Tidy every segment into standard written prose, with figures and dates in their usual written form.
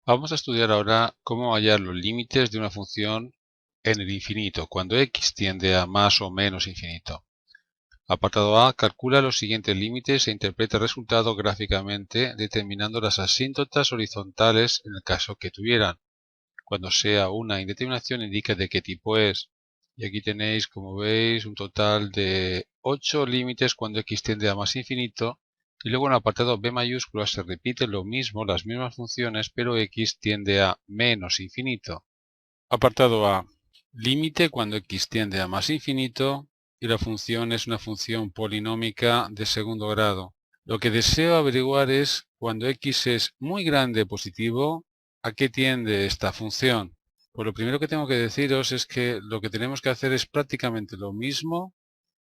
Vamos a estudiar ahora cómo hallar los límites de una función en el infinito, cuando x tiende a más o menos infinito. Apartado A. Calcula los siguientes límites e interpreta el resultado gráficamente determinando las asíntotas horizontales en el caso que tuvieran. Cuando sea una indeterminación indica de qué tipo es. Y aquí tenéis, como veis, un total de 8 límites cuando x tiende a más infinito. Y luego en el apartado B mayúscula se repite lo mismo, las mismas funciones, pero x tiende a menos infinito. Apartado A. Límite cuando x tiende a más infinito y la función es una función polinómica de segundo grado. Lo que deseo averiguar es cuando x es muy grande positivo, ¿a qué tiende esta función? Pues lo primero que tengo que deciros es que lo que tenemos que hacer es prácticamente lo mismo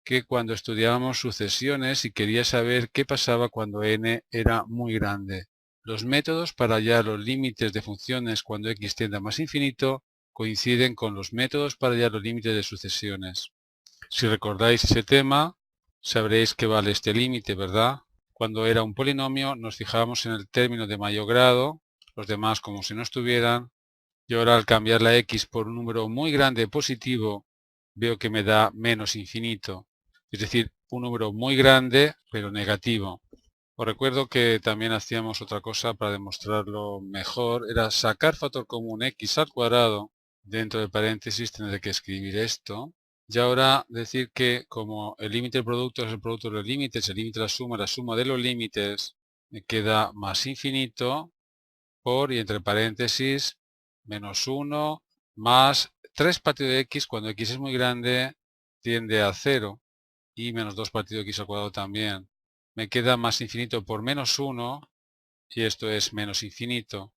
que cuando estudiábamos sucesiones y quería saber qué pasaba cuando n era muy grande. Los métodos para hallar los límites de funciones cuando x tiende a más infinito coinciden con los métodos para hallar los límites de sucesiones. Si recordáis ese tema, sabréis que vale este límite, ¿verdad? Cuando era un polinomio nos fijábamos en el término de mayor grado, los demás como si no estuvieran, y ahora al cambiar la x por un número muy grande positivo, veo que me da menos infinito, es decir, un número muy grande pero negativo. Os recuerdo que también hacíamos otra cosa para demostrarlo mejor, era sacar factor común x al cuadrado, dentro de paréntesis tener que escribir esto, y ahora decir que como el límite del producto es el producto de los límites, el límite de la suma de los límites, me queda más infinito por, y entre paréntesis, menos 1 más 3 partido de x cuando x es muy grande tiende a 0 y menos 2 partido de x al cuadrado también. Me queda más infinito por menos 1 y esto es menos infinito.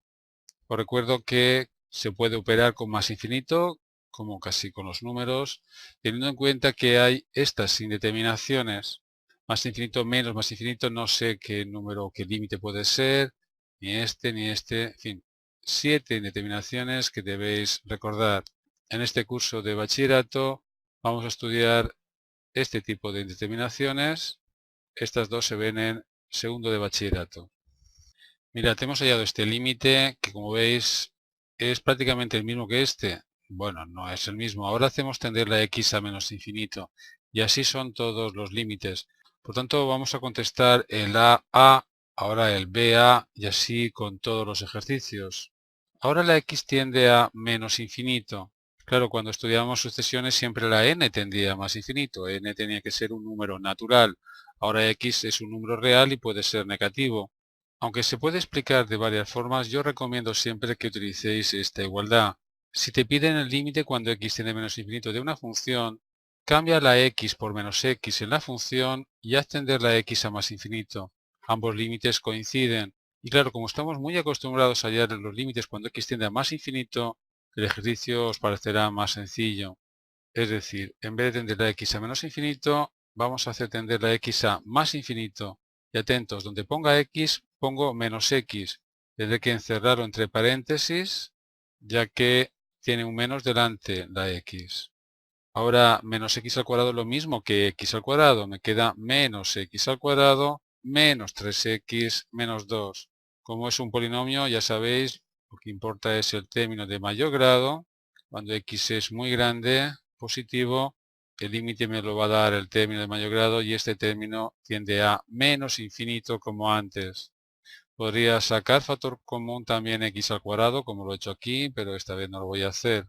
Os recuerdo que se puede operar con más infinito, como casi con los números, teniendo en cuenta que hay estas indeterminaciones. Más infinito, menos, más infinito, no sé qué número, qué límite puede ser, ni este, en fin, 7 indeterminaciones que debéis recordar. En este curso de bachillerato vamos a estudiar este tipo de indeterminaciones. Estas dos se ven en segundo de bachillerato. Mirad, hemos hallado este límite que como veis es prácticamente el mismo que este. Bueno, no es el mismo. Ahora hacemos tender la x a menos infinito. Y así son todos los límites. Por tanto, vamos a contestar el a, ahora el ba y así con todos los ejercicios. Ahora la x tiende a menos infinito. Claro, cuando estudiábamos sucesiones siempre la n tendía a más infinito. N tenía que ser un número natural. Ahora x es un número real y puede ser negativo. Aunque se puede explicar de varias formas, yo recomiendo siempre que utilicéis esta igualdad. Si te piden el límite cuando x tiende a menos infinito de una función, cambia la x por menos x en la función y haz tender la x a más infinito. Ambos límites coinciden. Y claro, como estamos muy acostumbrados a hallar los límites cuando x tiende a más infinito, el ejercicio os parecerá más sencillo. Es decir, en vez de tender la x a menos infinito, vamos a hacer tender la x a más infinito. Y atentos, donde ponga x, pongo menos x. Tendré que encerrarlo entre paréntesis, ya que tiene un menos delante la x. Ahora, menos x al cuadrado es lo mismo que x al cuadrado. Me queda menos x al cuadrado menos 3x menos 2. Como es un polinomio, ya sabéis, lo que importa es el término de mayor grado. Cuando x es muy grande, positivo, el límite me lo va a dar el término de mayor grado y este término tiende a menos infinito como antes. Podría sacar factor común también x al cuadrado, como lo he hecho aquí, pero esta vez no lo voy a hacer.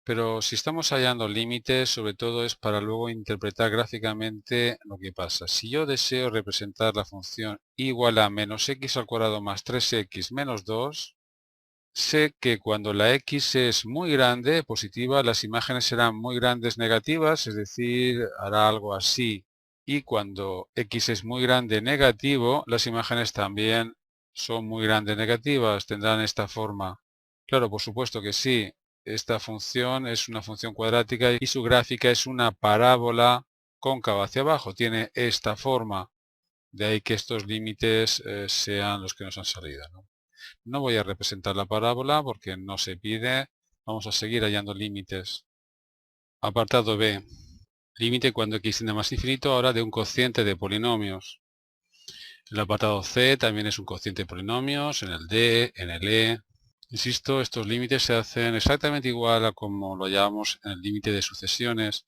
Pero si estamos hallando límites, sobre todo es para luego interpretar gráficamente lo que pasa. Si yo deseo representar la función igual a menos x al cuadrado más 3x menos 2, sé que cuando la x es muy grande, positiva, las imágenes serán muy grandes negativas, es decir, hará algo así. Y cuando x es muy grande negativo, las imágenes también son muy grandes negativas, tendrán esta forma. Claro, por supuesto que sí. Esta función es una función cuadrática y su gráfica es una parábola cóncava hacia abajo. Tiene esta forma. De ahí que estos límites sean los que nos han salido, ¿no? No voy a representar la parábola porque no se pide. Vamos a seguir hallando límites. Apartado B. Límite cuando x tiende a más infinito ahora de un cociente de polinomios. El apartado C también es un cociente de polinomios, en el D, en el E. Insisto, estos límites se hacen exactamente igual a como lo llamamos en el límite de sucesiones.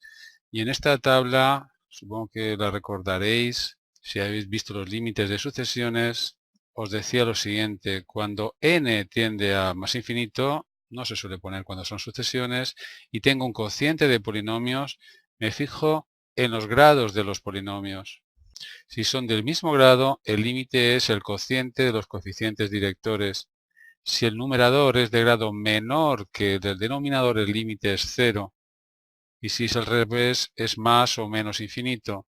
Y en esta tabla, supongo que la recordaréis, si habéis visto los límites de sucesiones, os decía lo siguiente: cuando n tiende a más infinito, no se suele poner cuando son sucesiones, y tengo un cociente de polinomios, me fijo en los grados de los polinomios. Si son del mismo grado, el límite es el cociente de los coeficientes directores. Si el numerador es de grado menor que el del denominador, el límite es 0. Y si es al revés, es más o menos infinito.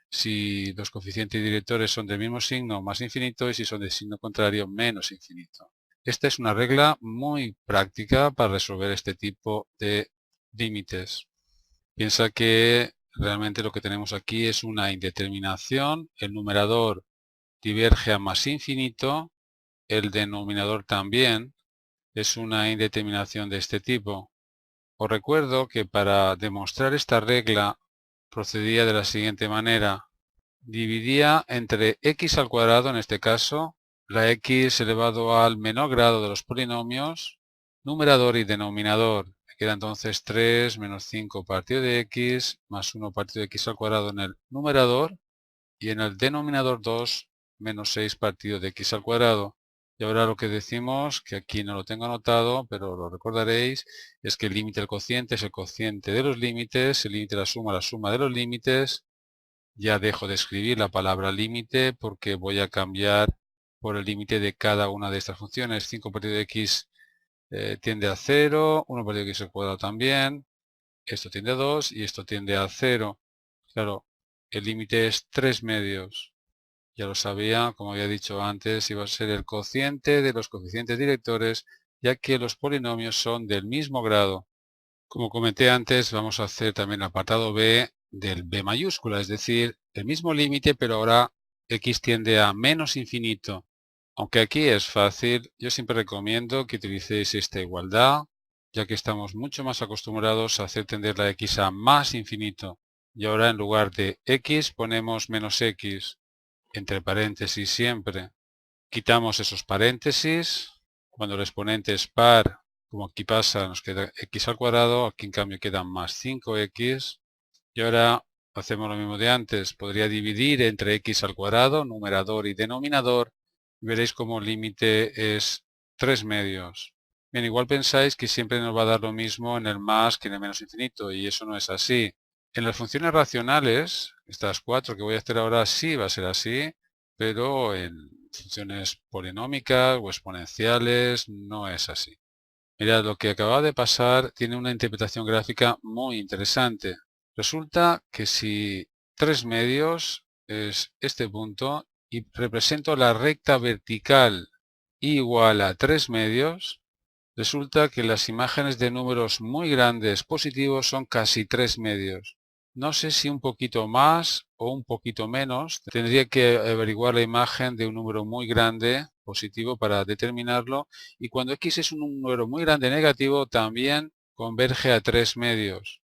Si los coeficientes directores son del mismo signo, más infinito, y si son de signo contrario, menos infinito. Esta es una regla muy práctica para resolver este tipo de límites. Piensa que realmente lo que tenemos aquí es una indeterminación. El numerador diverge a más infinito, el denominador también. Es una indeterminación de este tipo. Os recuerdo que para demostrar esta regla procedía de la siguiente manera: dividía entre x al cuadrado, en este caso, la x elevado al menor grado de los polinomios, numerador y denominador. Me queda entonces 3 menos 5 partido de x más 1 partido de x al cuadrado en el numerador, y en el denominador 2 menos 6 partido de x al cuadrado. Y ahora lo que decimos, que aquí no lo tengo anotado, pero lo recordaréis, es que el límite del cociente es el cociente de los límites, el límite de la suma de los límites. Ya dejo de escribir la palabra límite porque voy a cambiar por el límite de cada una de estas funciones. 5 partido de x tiende a 0, 1 partido de x al cuadrado también, esto tiende a 2 y esto tiende a 0. Claro, el límite es 3 medios. Ya lo sabía, como había dicho antes, iba a ser el cociente de los coeficientes directores, ya que los polinomios son del mismo grado. Como comenté antes, vamos a hacer también el apartado B del B mayúscula, es decir, el mismo límite, pero ahora x tiende a menos infinito. Aunque aquí es fácil, yo siempre recomiendo que utilicéis esta igualdad, ya que estamos mucho más acostumbrados a hacer tender la x a más infinito. Y ahora en lugar de x ponemos menos x, entre paréntesis siempre. Quitamos esos paréntesis. Cuando el exponente es par, como aquí pasa, nos queda x al cuadrado. Aquí en cambio queda más 5x. Y ahora hacemos lo mismo de antes. Podría dividir entre x al cuadrado, numerador y denominador. Y veréis como el límite es 3 medios. Bien, igual pensáis que siempre nos va a dar lo mismo en el más que en el menos infinito. Y eso no es así. En las funciones racionales, estas 4 que voy a hacer ahora, sí va a ser así. Pero en funciones polinómicas o exponenciales no es así. Mirad, lo que acaba de pasar tiene una interpretación gráfica muy interesante. Resulta que si 3 medios es este punto y represento la recta vertical igual a 3 medios, resulta que las imágenes de números muy grandes positivos son casi 3 medios. No sé si un poquito más o un poquito menos. Tendría que averiguar la imagen de un número muy grande positivo para determinarlo. Y cuando x es un número muy grande negativo, también converge a 3 medios.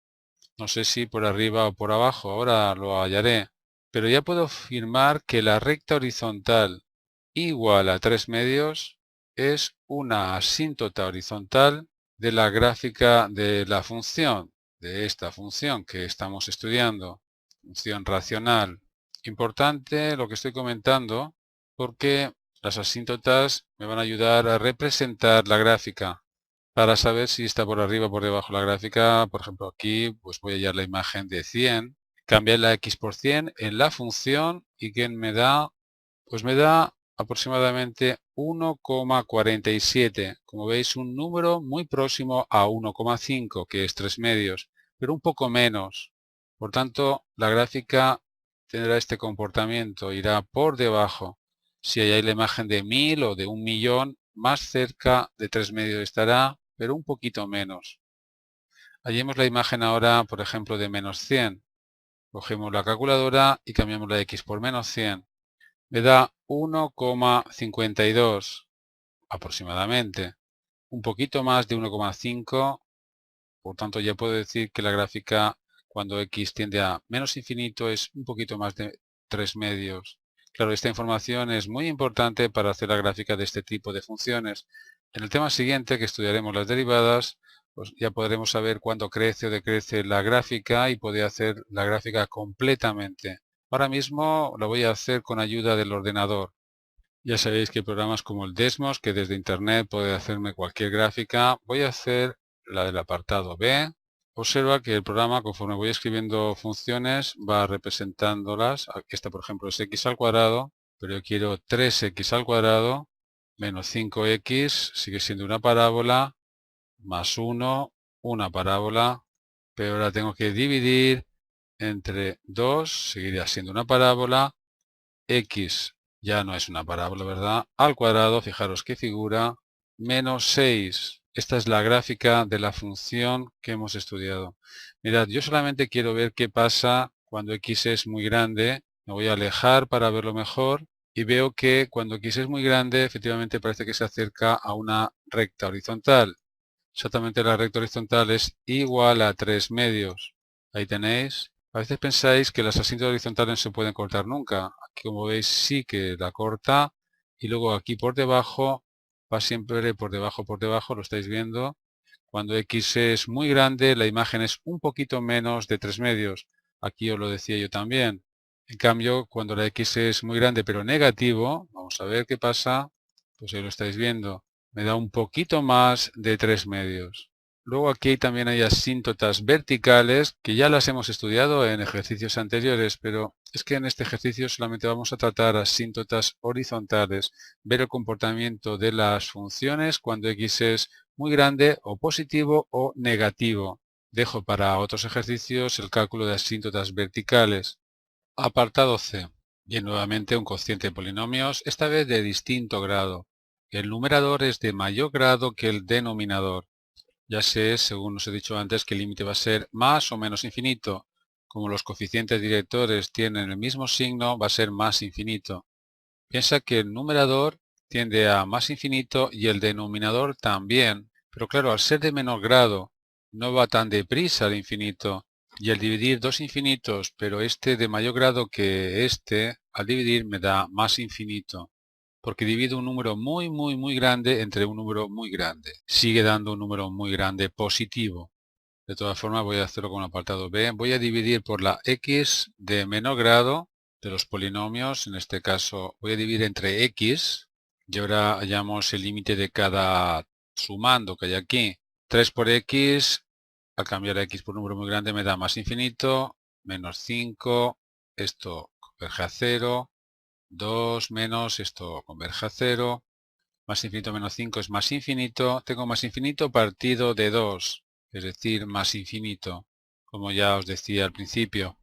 No sé si por arriba o por abajo, ahora lo hallaré. Pero ya puedo afirmar que la recta horizontal igual a 3 medios es una asíntota horizontal de la gráfica de la función, de esta función que estamos estudiando, función racional. Importante lo que estoy comentando, porque las asíntotas me van a ayudar a representar la gráfica. Para saber si está por arriba o por debajo la gráfica, por ejemplo aquí, pues voy a hallar la imagen de 100, cambiar la x por 100 en la función y que me da, pues me da aproximadamente 1,47. Como veis, un número muy próximo a 1,5, que es 3 medios, pero un poco menos. Por tanto, la gráfica tendrá este comportamiento, irá por debajo. Si hay la imagen de 1000 o de 1.000.000, más cerca de 3 medios estará, pero un poquito menos. Hallemos la imagen ahora, por ejemplo, de menos 100. Cogemos la calculadora y cambiamos la x por menos 100. Me da 1,52 aproximadamente. Un poquito más de 1,5. Por tanto, ya puedo decir que la gráfica, cuando x tiende a menos infinito, es un poquito más de 3 medios. Claro, esta información es muy importante para hacer la gráfica de este tipo de funciones. En el tema siguiente, que estudiaremos las derivadas, pues ya podremos saber cuándo crece o decrece la gráfica y poder hacer la gráfica completamente. Ahora mismo lo voy a hacer con ayuda del ordenador. Ya sabéis que hay programas como el Desmos, que desde internet puede hacerme cualquier gráfica. Voy a hacer la del apartado B. Observa que el programa, conforme voy escribiendo funciones, va representándolas. Esta, por ejemplo, es x al cuadrado, pero yo quiero 3x al cuadrado menos 5x, sigue siendo una parábola, más 1, una parábola, pero ahora tengo que dividir entre 2, seguiría siendo una parábola, x ya no es una parábola, ¿verdad? Al cuadrado, fijaros qué figura, menos 6. Esta es la gráfica de la función que hemos estudiado. Mirad, yo solamente quiero ver qué pasa cuando x es muy grande. Me voy a alejar para verlo mejor y veo que cuando x es muy grande, efectivamente parece que se acerca a una recta horizontal. Exactamente, la recta horizontal es igual a 3 medios. Ahí tenéis. A veces pensáis que las asíntotas horizontales no se pueden cortar nunca. Aquí, como veis, sí que la corta. Y luego aquí por debajo, va siempre por debajo, lo estáis viendo. Cuando x es muy grande, la imagen es un poquito menos de 3 medios. Aquí os lo decía yo también. En cambio, cuando la x es muy grande pero negativo, vamos a ver qué pasa. Pues ahí lo estáis viendo. Me da un poquito más de 3 medios. Luego aquí también hay asíntotas verticales que ya las hemos estudiado en ejercicios anteriores, pero es que en este ejercicio solamente vamos a tratar asíntotas horizontales, ver el comportamiento de las funciones cuando x es muy grande o positivo o negativo. Dejo para otros ejercicios el cálculo de asíntotas verticales. Apartado C. Bien, nuevamente un cociente de polinomios, esta vez de distinto grado. El numerador es de mayor grado que el denominador. Ya sé, según os he dicho antes, que el límite va a ser más o menos infinito. Como los coeficientes directores tienen el mismo signo, va a ser más infinito. Piensa que el numerador tiende a más infinito y el denominador también. Pero claro, al ser de menor grado, no va tan deprisa al infinito. Y al dividir dos infinitos, pero este de mayor grado que este, al dividir me da más infinito. Porque divido un número muy grande entre un número muy grande. Sigue dando un número muy grande positivo. De todas formas voy a hacerlo con el apartado B. Voy a dividir por la x de menor grado de los polinomios. En este caso voy a dividir entre x. Y ahora hallamos el límite de cada sumando que hay aquí. 3 por x, al cambiar a x por un número muy grande me da más infinito. Menos 5, esto converge a 0. 2 menos, esto converge a 0. Más infinito menos 5 es más infinito. Tengo más infinito partido de 2, es decir, más infinito, como ya os decía al principio.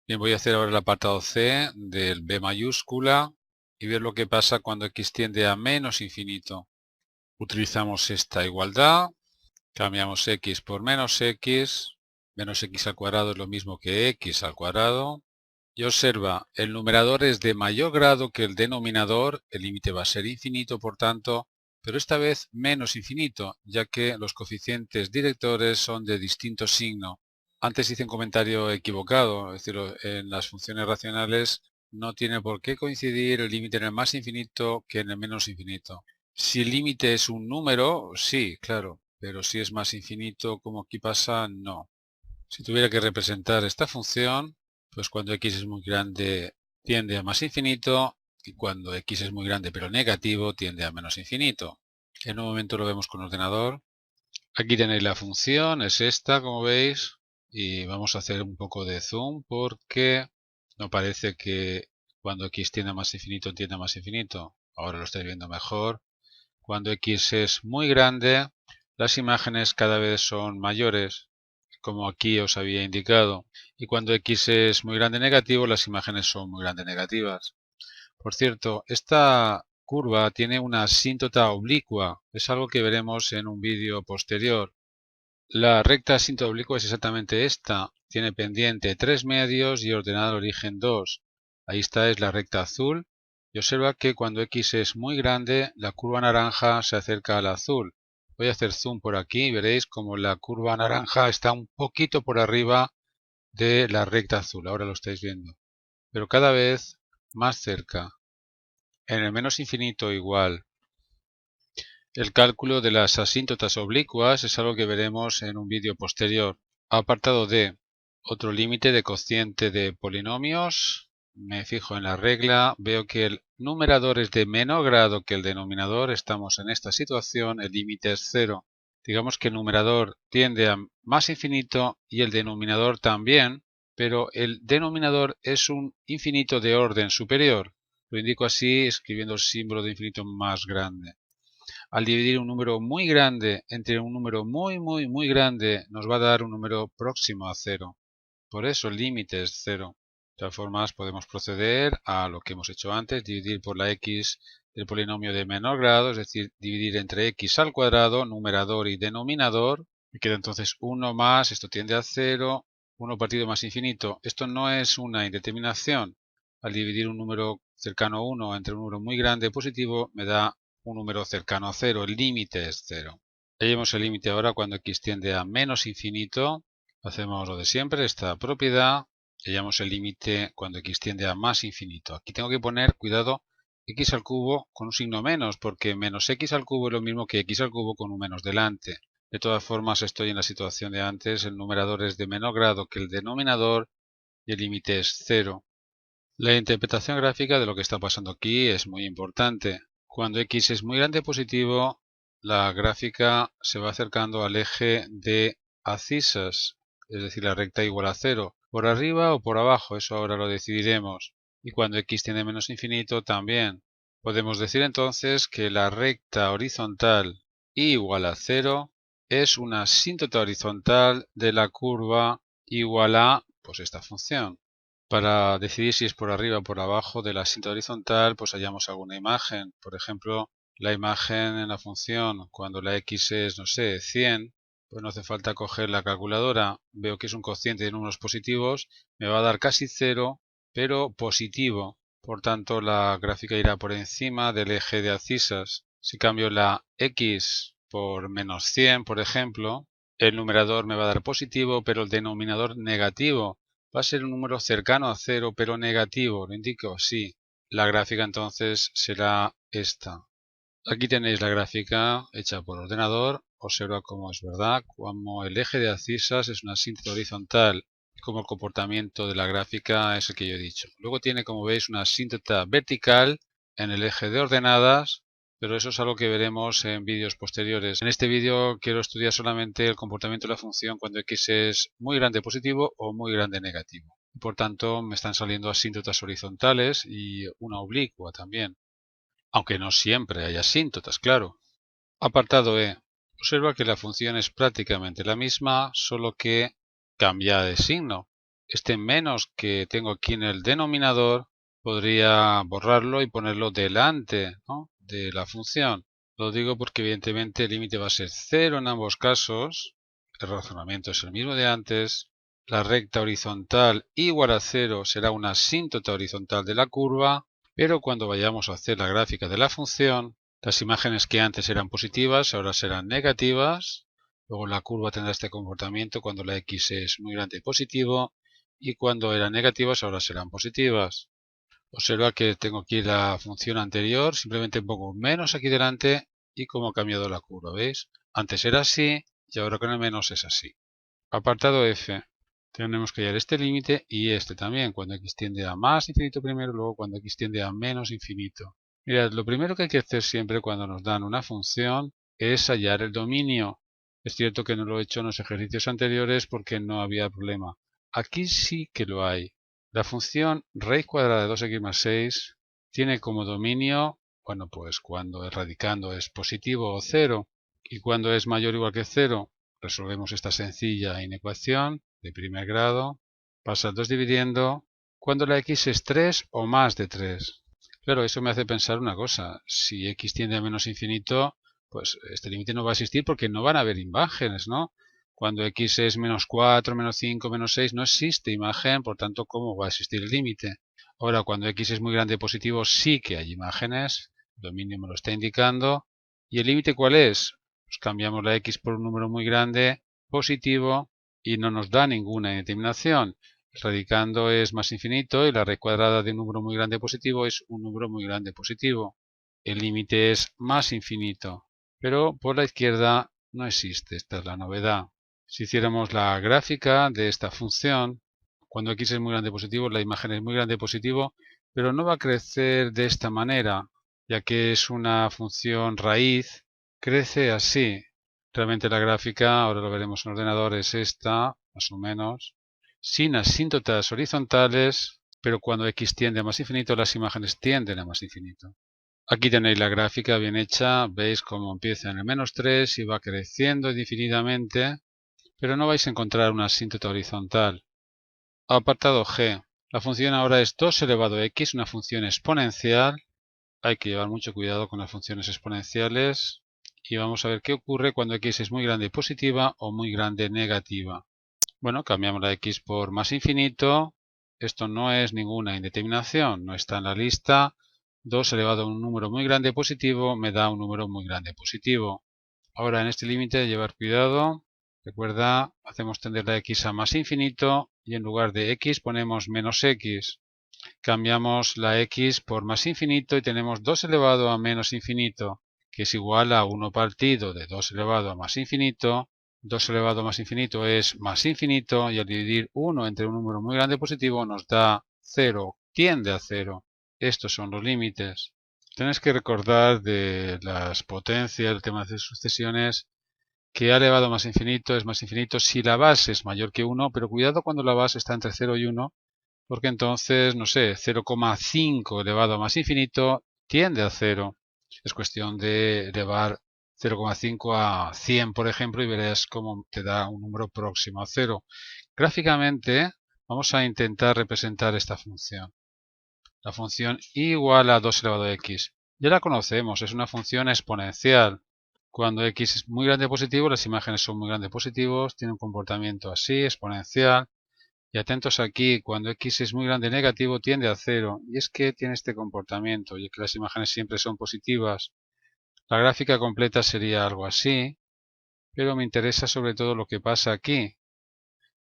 Bien, voy a hacer ahora el apartado C del B mayúscula y ver lo que pasa cuando x tiende a menos infinito. Utilizamos esta igualdad, cambiamos x por menos x al cuadrado es lo mismo que x al cuadrado. Y observa, el numerador es de mayor grado que el denominador, el límite va a ser infinito por tanto, pero esta vez menos infinito, ya que los coeficientes directores son de distinto signo. Antes hice un comentario equivocado, es decir, en las funciones racionales no tiene por qué coincidir el límite en el más infinito que en el menos infinito. Si el límite es un número, sí, claro, pero si es más infinito, como aquí pasa, no. Si tuviera que representar esta función, pues cuando x es muy grande tiende a más infinito y cuando x es muy grande pero negativo tiende a menos infinito. En un momento lo vemos con ordenador. Aquí tenéis la función, es esta como veis y vamos a hacer un poco de zoom porque no parece que cuando x tiende a más infinito tiende a más infinito. Ahora lo estáis viendo mejor. Cuando x es muy grande, las imágenes cada vez son mayores, como aquí os había indicado. Y cuando x es muy grande negativo, las imágenes son muy grandes negativas. Por cierto, esta curva tiene una asíntota oblicua. Es algo que veremos en un vídeo posterior. La recta asíntota oblicua es exactamente esta. Tiene pendiente 3 medios y ordenada al origen 2. Ahí está, es la recta azul. Y observa que cuando x es muy grande, la curva naranja se acerca al azul. Voy a hacer zoom por aquí y veréis como la curva naranja está un poquito por arriba de la recta azul. Ahora lo estáis viendo. Pero cada vez más cerca. En el menos infinito igual. El cálculo de las asíntotas oblicuas es algo que veremos en un vídeo posterior. Apartado D. Otro límite de cociente de polinomios. Me fijo en la regla, veo que el numerador es de menor grado que el denominador. Estamos en esta situación, el límite es 0. Digamos que el numerador tiende a más infinito y el denominador también, pero el denominador es un infinito de orden superior. Lo indico así escribiendo el símbolo de infinito más grande. Al dividir un número muy grande entre un número muy grande, nos va a dar un número próximo a 0. Por eso el límite es 0. De todas formas, podemos proceder a lo que hemos hecho antes, dividir por la x del polinomio de menor grado, es decir, dividir entre x al cuadrado, numerador y denominador. Me queda entonces 1 más, esto tiende a 0, 1 partido más infinito. Esto no es una indeterminación. Al dividir un número cercano a 1 entre un número muy grande positivo, me da un número cercano a 0. El límite es 0. Hallemos el límite ahora cuando x tiende a menos infinito. Hacemos lo de siempre, esta propiedad. Hallamos el límite cuando x tiende a más infinito. Aquí tengo que poner, cuidado, x al cubo con un signo menos, porque menos x al cubo es lo mismo que x al cubo con un menos delante. De todas formas, estoy en la situación de antes. El numerador es de menor grado que el denominador y el límite es 0. La interpretación gráfica de lo que está pasando aquí es muy importante. Cuando x es muy grande positivo, la gráfica se va acercando al eje de abscisas, es decir, la recta igual a 0, por arriba o por abajo, eso ahora lo decidiremos. Y cuando x tiende a menos infinito también. Podemos decir entonces que la recta horizontal igual a 0 es una asíntota horizontal de la curva igual a esta función. Para decidir si es por arriba o por abajo de la asíntota horizontal, pues hallamos alguna imagen. Por ejemplo, la imagen en la función, cuando la x es, no sé, 100, pues no hace falta coger la calculadora. Veo que es un cociente de números positivos, me va a dar casi 0, pero positivo. Por tanto, la gráfica irá por encima del eje de abscisas. Si cambio la x por menos 100, por ejemplo, el numerador me va a dar positivo, pero el denominador negativo. Va a ser un número cercano a 0, pero negativo. ¿Lo indico? Sí. La gráfica entonces será esta. Aquí tenéis la gráfica hecha por ordenador. Observa cómo es verdad, como el eje de abscisas es una asíntota horizontal y como el comportamiento de la gráfica es el que yo he dicho. Luego tiene, como veis, una asíntota vertical en el eje de ordenadas, pero eso es algo que veremos en vídeos posteriores. En este vídeo quiero estudiar solamente el comportamiento de la función cuando x es muy grande positivo o muy grande negativo. Por tanto, me están saliendo asíntotas horizontales y una oblicua también. Aunque no siempre hay asíntotas, claro. Apartado E. Observa que la función es prácticamente la misma, solo que cambia de signo. Este menos que tengo aquí en el denominador podría borrarlo y ponerlo delante, ¿no?, de la función. Lo digo porque evidentemente el límite va a ser 0 en ambos casos. El razonamiento es el mismo de antes. La recta horizontal igual a 0 será una asíntota horizontal de la curva, pero cuando vayamos a hacer la gráfica de la función, las imágenes que antes eran positivas ahora serán negativas. Luego la curva tendrá este comportamiento cuando la x es muy grande y positivo, y cuando eran negativas ahora serán positivas. Observa que tengo aquí la función anterior, simplemente pongo un menos aquí delante y cómo ha cambiado la curva, ¿veis? Antes era así y ahora con el menos es así. Apartado F. Tenemos que hallar este límite y este también, cuando x tiende a más infinito primero, luego cuando x tiende a menos infinito. Mirad, lo primero que hay que hacer siempre cuando nos dan una función es hallar el dominio. Es cierto que no lo he hecho en los ejercicios anteriores porque no había problema. Aquí sí que lo hay. La función raíz cuadrada de 2x más 6 tiene como dominio, bueno, pues cuando el radicando es positivo o 0 y cuando es mayor o igual que 0, resolvemos esta sencilla inecuación de primer grado. Pasa 2 dividiendo cuando la x es 3 o más de 3. Claro, eso me hace pensar una cosa. Si x tiende a menos infinito, pues este límite no va a existir porque no van a haber imágenes, ¿no? Cuando x es menos 4, menos 5, menos 6, no existe imagen, por tanto, ¿cómo va a existir el límite? Ahora, cuando x es muy grande positivo, sí que hay imágenes. El dominio me lo está indicando. ¿Y el límite cuál es? Pues cambiamos la x por un número muy grande positivo y no nos da ninguna indeterminación. El radicando es más infinito y la raíz cuadrada de un número muy grande positivo es un número muy grande positivo. El límite es más infinito. pero por la izquierda no existe. Esta es la novedad. Si hiciéramos la gráfica de esta función, cuando x es muy grande positivo, la imagen es muy grande positivo, pero no va a crecer de esta manera, ya que es una función raíz, crece así. Realmente la gráfica, ahora lo veremos en ordenador, es esta, más o menos, sin asíntotas horizontales, pero cuando x tiende a más infinito, las imágenes tienden a más infinito. Aquí tenéis la gráfica bien hecha, veis cómo empieza en el -3 y va creciendo infinitamente, pero no vais a encontrar una asíntota horizontal. Apartado G. La función ahora es 2 elevado a x, una función exponencial. Hay que llevar mucho cuidado con las funciones exponenciales. Y vamos a ver qué ocurre cuando x es muy grande positiva o muy grande negativa. Bueno, cambiamos la x por más infinito. Esto no es ninguna indeterminación, no está en la lista. 2 elevado a un número muy grande positivo me da un número muy grande positivo. Ahora en este límite llevar cuidado. Recuerda, hacemos tender la x a más infinito y en lugar de x ponemos menos x. Cambiamos la x por más infinito y tenemos 2 elevado a menos infinito, que es igual a 1 partido de 2 elevado a más infinito. 2 elevado a más infinito es más infinito y al dividir 1 entre un número muy grande positivo nos da 0, tiende a 0. Estos son los límites. Tenéis que recordar de las potencias, el tema de sucesiones, que a elevado a más infinito es más infinito si la base es mayor que 1, pero cuidado cuando la base está entre 0 y 1, porque entonces, no sé, 0,5 elevado a más infinito tiende a 0. Es cuestión de elevar 0,5 a 100, por ejemplo, y verás cómo te da un número próximo a 0. Gráficamente, vamos a intentar representar esta función. La función igual a 2 elevado a x. Ya la conocemos, es una función exponencial. Cuando x es muy grande positivo, las imágenes son muy grandes positivos, tiene un comportamiento así, exponencial. Y atentos aquí, cuando x es muy grande negativo tiende a 0. Y es que tiene este comportamiento, y es que las imágenes siempre son positivas. La gráfica completa sería algo así, pero me interesa sobre todo lo que pasa aquí.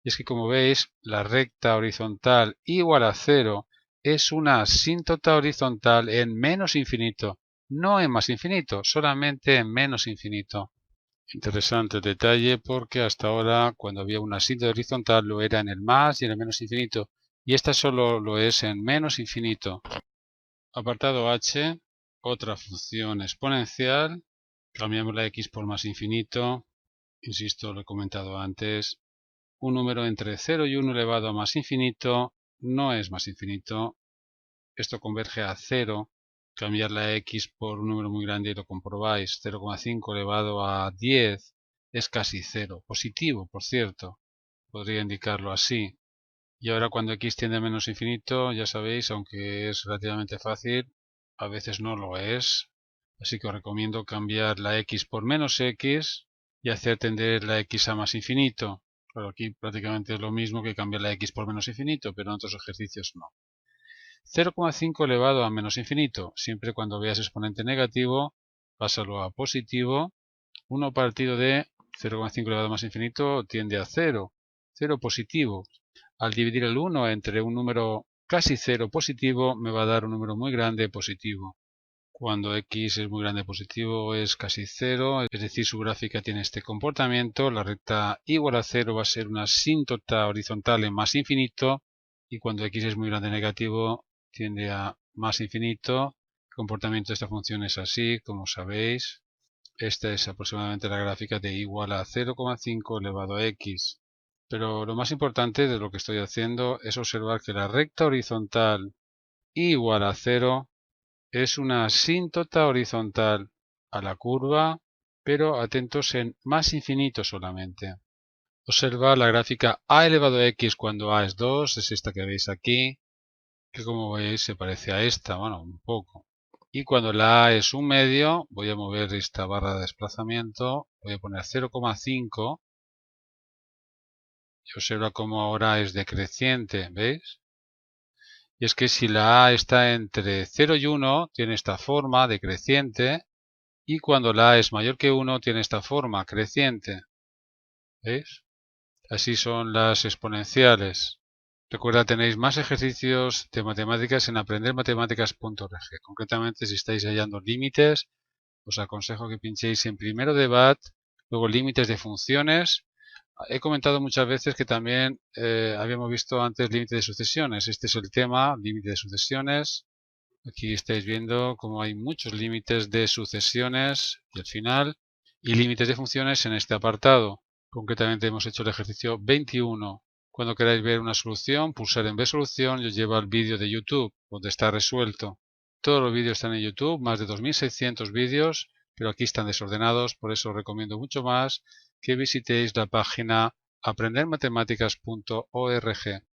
Y es que como veis, la recta horizontal igual a 0 es una asíntota horizontal en menos infinito, no en más infinito, solamente en menos infinito. Interesante detalle porque hasta ahora cuando había una asíntota horizontal lo era en el más y en el menos infinito, y esta solo lo es en menos infinito. Apartado H, otra función exponencial, cambiamos la x por más infinito, insisto, lo he comentado antes. Un número entre 0 y 1 elevado a más infinito no es más infinito. Esto converge a 0. Cambiar la x por un número muy grande y lo comprobáis. 0,5 elevado a 10 es casi 0. Positivo, por cierto. Podría indicarlo así. Y ahora cuando x tiende a menos infinito, ya sabéis, aunque es relativamente fácil, a veces no lo es. Así que os recomiendo cambiar la x por menos x y hacer tender la x a más infinito. Claro, aquí prácticamente es lo mismo que cambiar la x por menos infinito, pero en otros ejercicios no. 0,5 elevado a menos infinito. Siempre cuando veas exponente negativo, pásalo a positivo. 1 partido de 0,5 elevado a más infinito tiende a 0. 0 positivo. Al dividir el 1 entre un número casi 0 positivo, me va a dar un número muy grande positivo. Cuando x es muy grande positivo es casi 0, es decir, su gráfica tiene este comportamiento. La recta igual a 0 va a ser una asíntota horizontal en más infinito, y cuando x es muy grande negativo tiende a más infinito. El comportamiento de esta función es así, como sabéis. Esta es aproximadamente la gráfica de igual a 0,5 elevado a x. Pero lo más importante de lo que estoy haciendo es observar que la recta horizontal igual a 0 es una asíntota horizontal a la curva, pero atentos en más infinito solamente. Observa la gráfica a elevado a x cuando a es 2, es esta que veis aquí, que como veis se parece a esta, bueno, un poco. Y cuando la a es un medio, voy a mover esta barra de desplazamiento, voy a poner 0,5 y observa cómo ahora es decreciente, ¿veis? Y es que si la a está entre 0 y 1, tiene esta forma decreciente, y cuando la a es mayor que 1, tiene esta forma creciente, ¿veis? Así son las exponenciales. Recuerda, tenéis más ejercicios de matemáticas en aprendermatemáticas.org. Concretamente, si estáis hallando límites, os aconsejo que pinchéis en primero de BAT, luego límites de funciones. He comentado muchas veces que también habíamos visto antes límite de sucesiones. Este es el tema, límite de sucesiones. Aquí estáis viendo cómo hay muchos límites de sucesiones y al final, y límites de funciones en este apartado. Concretamente hemos hecho el ejercicio 21. Cuando queráis ver una solución, pulsar en ver solución y os lleva al vídeo de YouTube, donde está resuelto. Todos los vídeos están en YouTube, más de 2600 vídeos, pero aquí están desordenados, por eso os recomiendo mucho más que visitéis la página aprendermatemáticas.org.